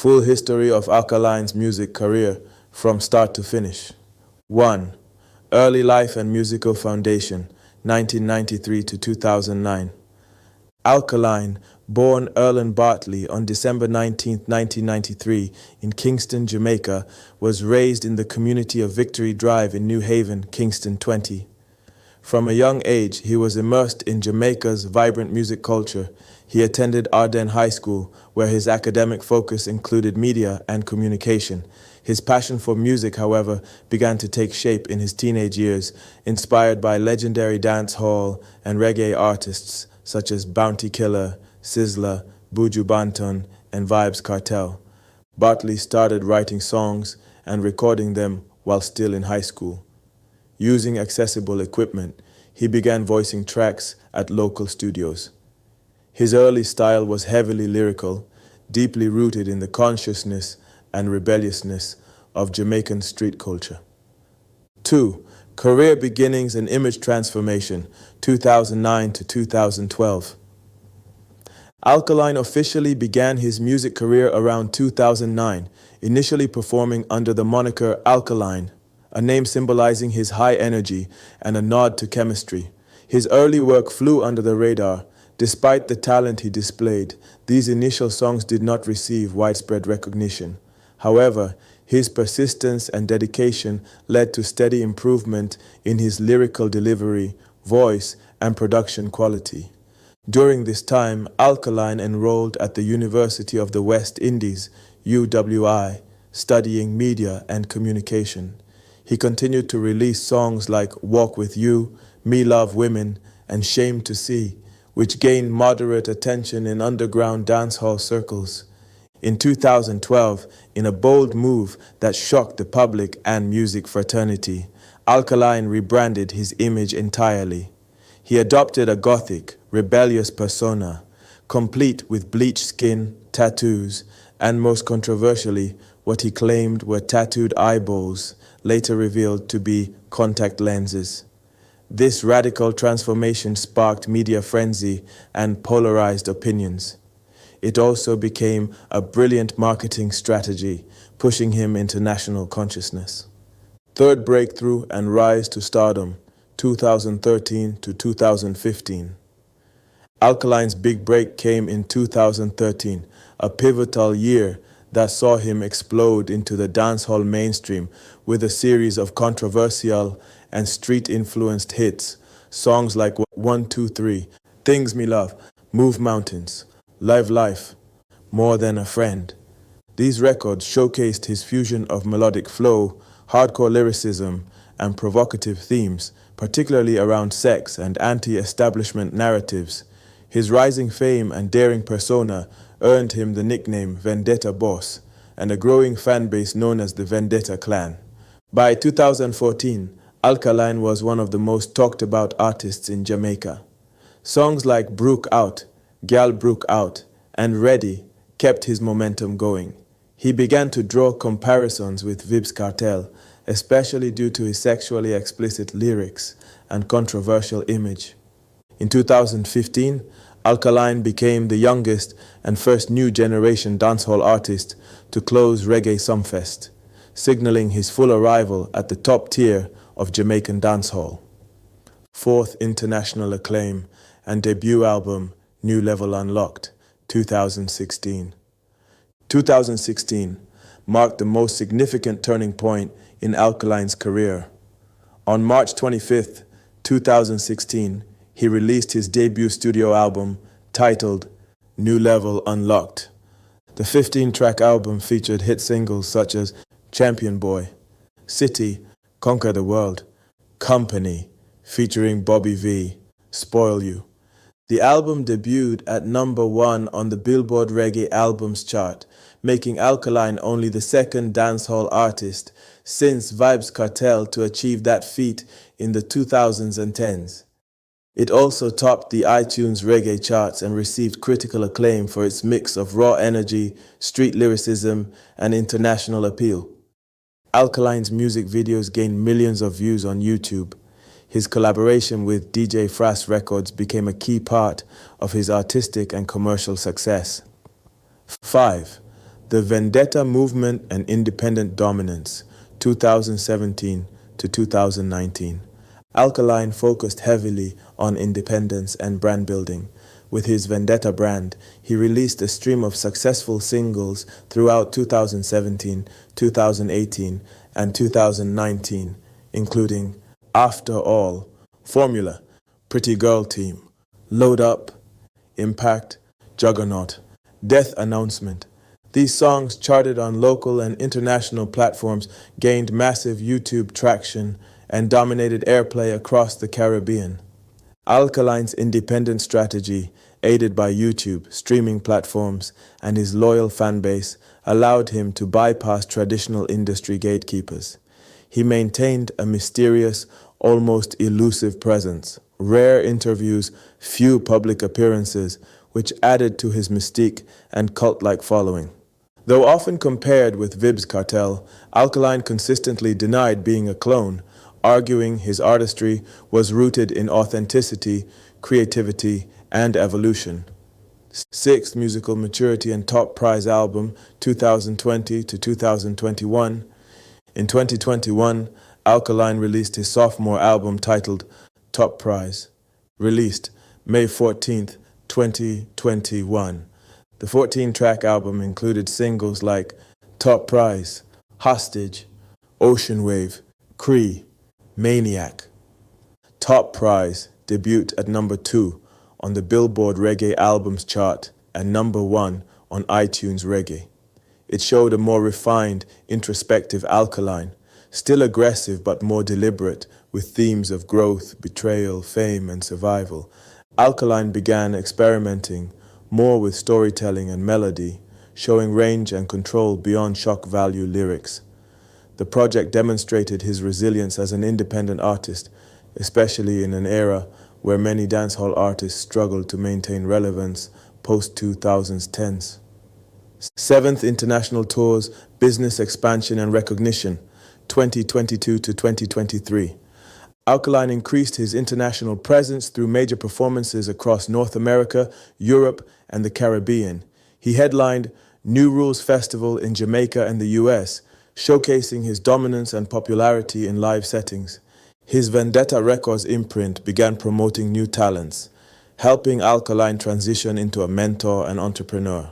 Full history of Alkaline's music career from start to finish. 1. Early life and musical foundation, 1993 to 2009. Alkaline, born Erlen Bartley on December 19, 1993, in Kingston, Jamaica, was raised in the community of Victory Drive in New Haven, Kingston 20. From a young age, he was immersed in Jamaica's vibrant music culture. He attended Arden High School, where his academic focus included media and communication. His passion for music, however, began to take shape in his teenage years, inspired by legendary dancehall and reggae artists such as Bounty Killer, Sizzla, Buju Banton, and Vybz Kartel. Bartley started writing songs and recording them while still in high school. Using accessible equipment, he began voicing tracks at local studios. His early style was heavily lyrical, deeply rooted in the consciousness and rebelliousness of Jamaican street culture. 2. Career beginnings and image transformation, 2009 to 2012. Alkaline officially began his music career around 2009, initially performing under the moniker Alkaline, a name symbolizing his high energy and a nod to chemistry. His early work flew under the radar. Despite the talent he displayed, these initial songs did not receive widespread recognition. However, his persistence and dedication led to steady improvement in his lyrical delivery, voice, and production quality. During this time, Alkaline enrolled at the University of the West Indies, UWI, studying media and communication. He continued to release songs like Walk With You, Me Love Women, and Shame to See, which gained moderate attention in underground dancehall circles. In 2012, in a bold move that shocked the public and music fraternity, Alkaline rebranded his image entirely. He adopted a gothic, rebellious persona, complete with bleached skin, tattoos, and most controversially, what he claimed were tattooed eyeballs, later revealed to be contact lenses. This radical transformation sparked media frenzy and polarized opinions. It also became a brilliant marketing strategy, pushing him into national consciousness. Third breakthrough and rise to stardom, 2013 to 2015. Alkaline's big break came in 2013, a pivotal year that saw him explode into the dancehall mainstream with a series of controversial and street-influenced hits, songs like 123, Things Me Love, Move Mountains, Live Life, More Than a Friend. These records showcased his fusion of melodic flow, hardcore lyricism, and provocative themes, particularly around sex and anti-establishment narratives. His rising fame and daring persona earned him the nickname Vendetta Boss and a growing fan base known as the Vendetta Clan. By 2014, Alkaline was one of the most talked about artists in Jamaica. Songs like Brook Out, Gal Brook Out, and Ready kept his momentum going. He began to draw comparisons with Vybz Kartel, especially due to his sexually explicit lyrics and controversial image. In 2015, Alkaline became the youngest and first new generation dancehall artist to close Reggae Sumfest, signaling his full arrival at the top tier of Jamaican dancehall. Fourth international acclaim and debut album, New Level Unlocked, 2016. 2016 marked the most significant turning point in Alkaline's career. On March 25, 2016, he released his debut studio album titled New Level Unlocked. The 15-track album featured hit singles such as Champion Boy, City, Conquer the World, Company, featuring Bobby V, Spoil You. The album debuted at #1 on the Billboard Reggae Albums chart, making Alkaline only the second dancehall artist since Vybz Kartel to achieve that feat in the 2010s. It also topped the iTunes reggae charts and received critical acclaim for its mix of raw energy, street lyricism, and international appeal. Alkaline's music videos gained millions of views on YouTube. His collaboration with DJ Frass Records became a key part of his artistic and commercial success. 5. The Vendetta Movement and Independent Dominance, 2017 to 2019. Alkaline focused heavily on independence and brand building. With his Vendetta brand, he released a stream of successful singles throughout 2017, 2018, and 2019, including After All, Formula, Pretty Girl Team, Load Up, Impact, Juggernaut, Death Announcement. These songs, charted on local and international platforms, gained massive YouTube traction and dominated airplay across the Caribbean. Alkaline's independent strategy, aided by YouTube, streaming platforms, and his loyal fanbase, allowed him to bypass traditional industry gatekeepers. He maintained a mysterious, almost elusive presence, rare interviews, few public appearances, which added to his mystique and cult-like following. Though often compared with Vybz Kartel, Alkaline consistently denied being a clone, arguing his artistry was rooted in authenticity, creativity, and evolution. Sixth musical maturity and top prize album, 2020 to 2021. In 2021, Alkaline released his sophomore album titled Top Prize, released May 14th, 2021. The 14-track album included singles like Top Prize, Hostage, Ocean Wave, Cree, Maniac. Top Prize debuted at number 2 on the Billboard Reggae Albums chart and number 1 on iTunes Reggae. It showed a more refined, introspective Alkaline, still aggressive but more deliberate, with themes of growth, betrayal, fame, and survival. Alkaline began experimenting more with storytelling and melody, showing range and control beyond shock value lyrics. The project demonstrated his resilience as an independent artist, especially in an era where many dancehall artists struggled to maintain relevance post-2010s. Seventh International Tours, Business Expansion and Recognition, 2022 to 2023. Alkaline increased his international presence through major performances across North America, Europe, and the Caribbean. He headlined New Rules Festival in Jamaica and the US, showcasing his dominance and popularity in live settings. His Vendetta Records imprint began promoting new talents, helping Alkaline transition into a mentor and entrepreneur.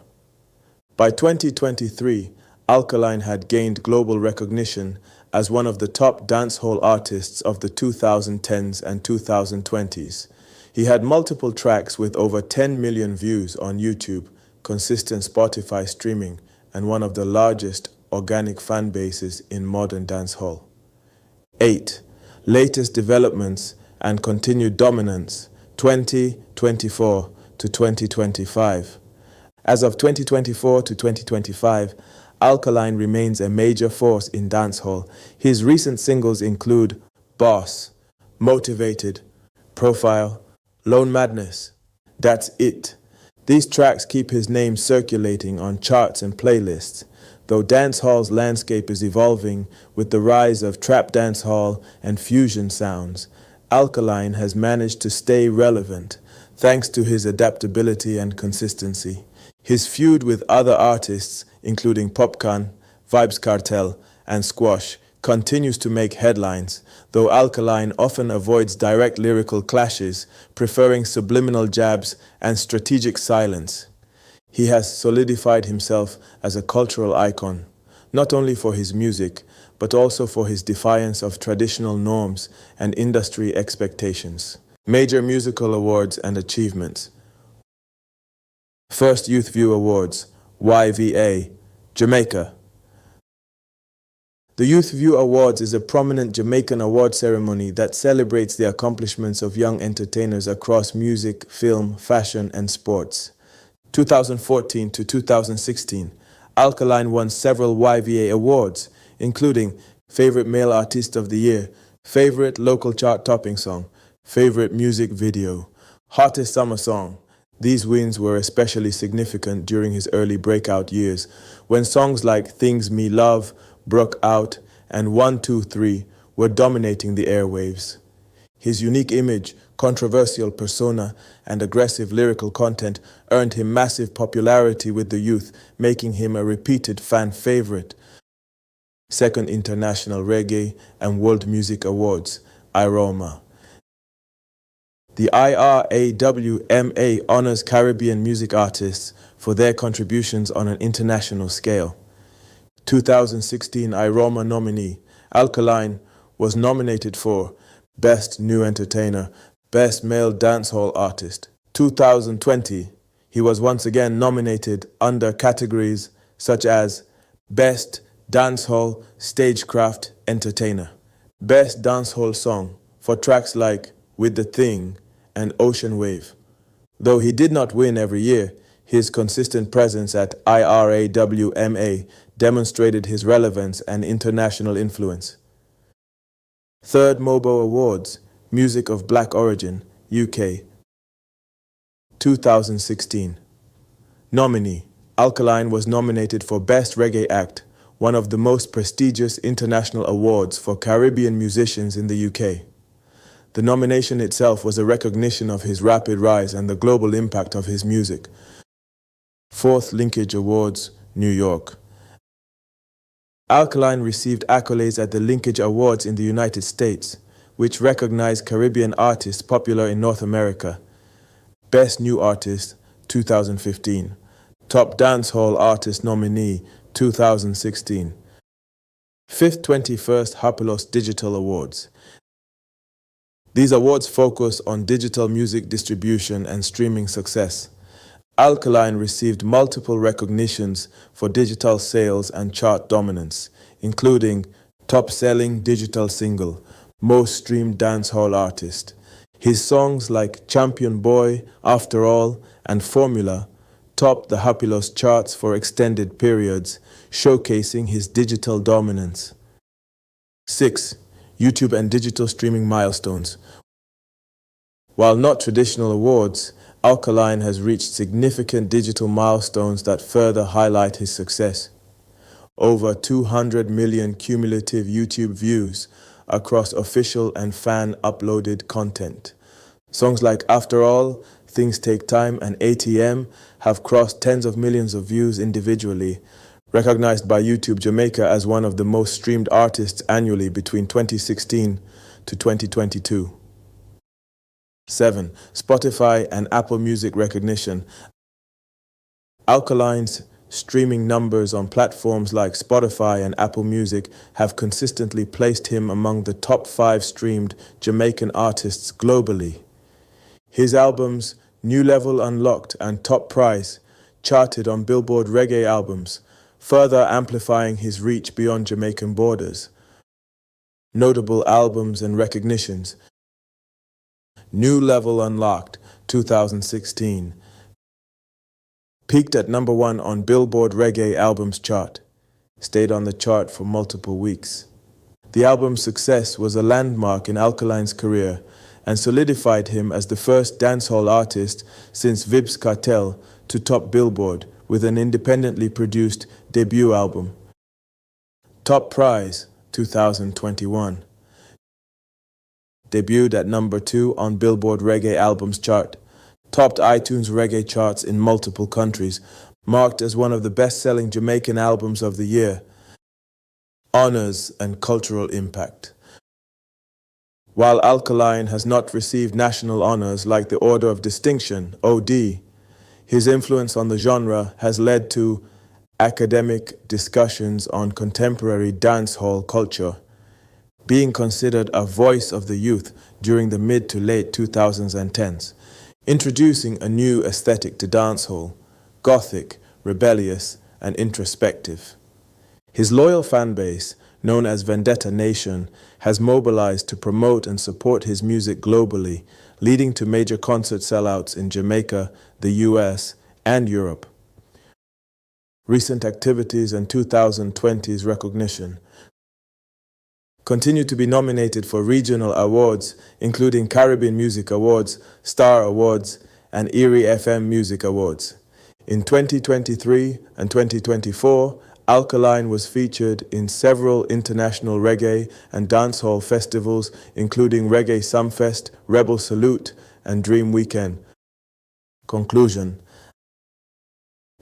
By 2023, Alkaline had gained global recognition as one of the top dancehall artists of the 2010s and 2020s. He had multiple tracks with over 10 million views on YouTube, consistent Spotify streaming, and one of the largest organic fan bases in modern dancehall. 8. Latest developments and continued dominance, 2024 to 2025. As of 2024 to 2025, Alkaline remains a major force in dancehall. His recent singles include Boss, Motivated, Profile, Lone Madness, That's It. These tracks keep his name circulating on charts and playlists. Though dancehall's landscape is evolving with the rise of trap dancehall and fusion sounds, Alkaline has managed to stay relevant thanks to his adaptability and consistency. His feud with other artists, including Popcorn, Vybz Kartel, and Squash, continues to make headlines, though Alkaline often avoids direct lyrical clashes, preferring subliminal jabs and strategic silence. He has solidified himself as a cultural icon, not only for his music, but also for his defiance of traditional norms and industry expectations. Major musical awards and achievements. First Youth View Awards, YVA, Jamaica. The Youth View Awards is a prominent Jamaican award ceremony that celebrates the accomplishments of young entertainers across music, film, fashion, and sports. 2014 to 2016, Alkaline won several YVA awards, including Favorite Male Artist of the Year, Favorite Local Chart Topping Song, Favorite Music Video, Hottest Summer Song. These wins were especially significant during his early breakout years, when songs like Things Me Love, Broke Out, and 1, 2, 3 were dominating the airwaves. His unique image, controversial persona, and aggressive lyrical content earned him massive popularity with the youth, making him a repeated fan favorite. Second International Reggae and World Music Awards, IROMA. The IRAWMA honors Caribbean music artists for their contributions on an international scale. 2016 IROMA nominee, Alkaline, was nominated for Best New Entertainer, Best Male Dancehall Artist. 2020, he was once again nominated under categories such as Best Dancehall Stagecraft Entertainer, Best Dancehall Song for tracks like With the Thing and Ocean Wave. Though he did not win every year, his consistent presence at IRAWMA demonstrated his relevance and international influence. Third MOBO Awards, Music of Black Origin, UK. 2016. Nominee, Alkaline was nominated for Best Reggae Act, one of the most prestigious international awards for Caribbean musicians in the UK. The nomination itself was a recognition of his rapid rise and the global impact of his music. Fourth Linkage Awards, New York. Alkaline received accolades at the Linkage Awards in the United States, which recognize Caribbean artists popular in North America. Best New Artist, 2015. Top Dancehall Artist Nominee, 2016. Fifth 21st Hapilos Digital Awards. These awards focus on digital music distribution and streaming success. Alkaline received multiple recognitions for digital sales and chart dominance, including top-selling digital single, most streamed dancehall artist. His songs like Champion Boy, After All, and Formula topped the Hapilos charts for extended periods, showcasing his digital dominance. 6. YouTube and digital streaming milestones. While not traditional awards, Alkaline has reached significant digital milestones that further highlight his success. Over 200 million cumulative YouTube views across official and fan-uploaded content. Songs like After All, Things Take Time, and ATM have crossed tens of millions of views individually, recognized by YouTube Jamaica as one of the most streamed artists annually between 2016 to 2022. 7. Spotify and Apple Music recognition. Alkaline's streaming numbers on platforms like Spotify and Apple Music have consistently placed him among the top 5 streamed Jamaican artists globally. His albums New Level Unlocked and Top Prize charted on Billboard Reggae Albums, further amplifying his reach beyond Jamaican borders. Notable albums and recognitions. New Level Unlocked, 2016. Peaked at number 1 on Billboard Reggae Albums chart. Stayed on the chart for multiple weeks. The album's success was a landmark in Alkaline's career and solidified him as the first dancehall artist since Vybz Kartel to top Billboard with an independently produced debut album. Top Prize, 2021. Debuted at number 2 on Billboard Reggae Albums chart, topped iTunes reggae charts in multiple countries, marked as one of the best-selling Jamaican albums of the year. Honors and cultural impact. While Alkaline has not received national honors like the Order of Distinction, OD, his influence on the genre has led to academic discussions on contemporary dancehall culture, being considered a voice of the youth during the mid to late 2010s, introducing a new aesthetic to dancehall, gothic, rebellious, and introspective. His loyal fan base, known as Vendetta Nation, has mobilized to promote and support his music globally, leading to major concert sellouts in Jamaica, the US, and Europe. Recent activities and 2020's recognition. Continue to be nominated for regional awards, including Caribbean Music Awards, Star Awards, and Erie FM Music Awards. In 2023 and 2024, Alkaline was featured in several international reggae and dancehall festivals, including Reggae Sumfest, Rebel Salute, and Dream Weekend. Conclusion: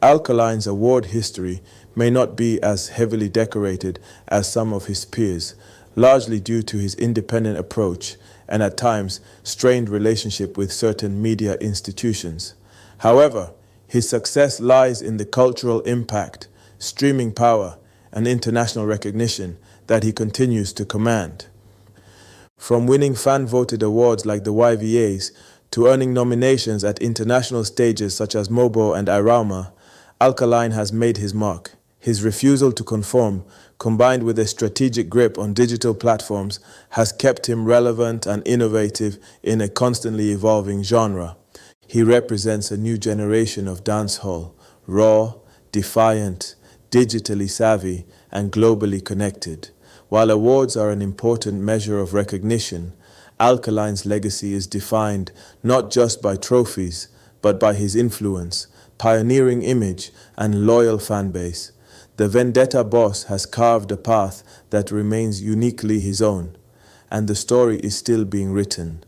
Alkaline's award history may not be as heavily decorated as some of his peers, largely due to his independent approach and at times strained relationship with certain media institutions. However, his success lies in the cultural impact, streaming power, and international recognition that he continues to command. From winning fan-voted awards like the YVAs to earning nominations at international stages such as MOBO and Irama, Alkaline has made his mark. His refusal to conform, combined with a strategic grip on digital platforms, has kept him relevant and innovative in a constantly evolving genre. He represents a new generation of dancehall, raw, defiant, digitally savvy, and globally connected. While awards are an important measure of recognition, Alkaline's legacy is defined not just by trophies, but by his influence, pioneering image, and loyal fanbase. The Vendetta boss has carved a path that remains uniquely his own, and the story is still being written.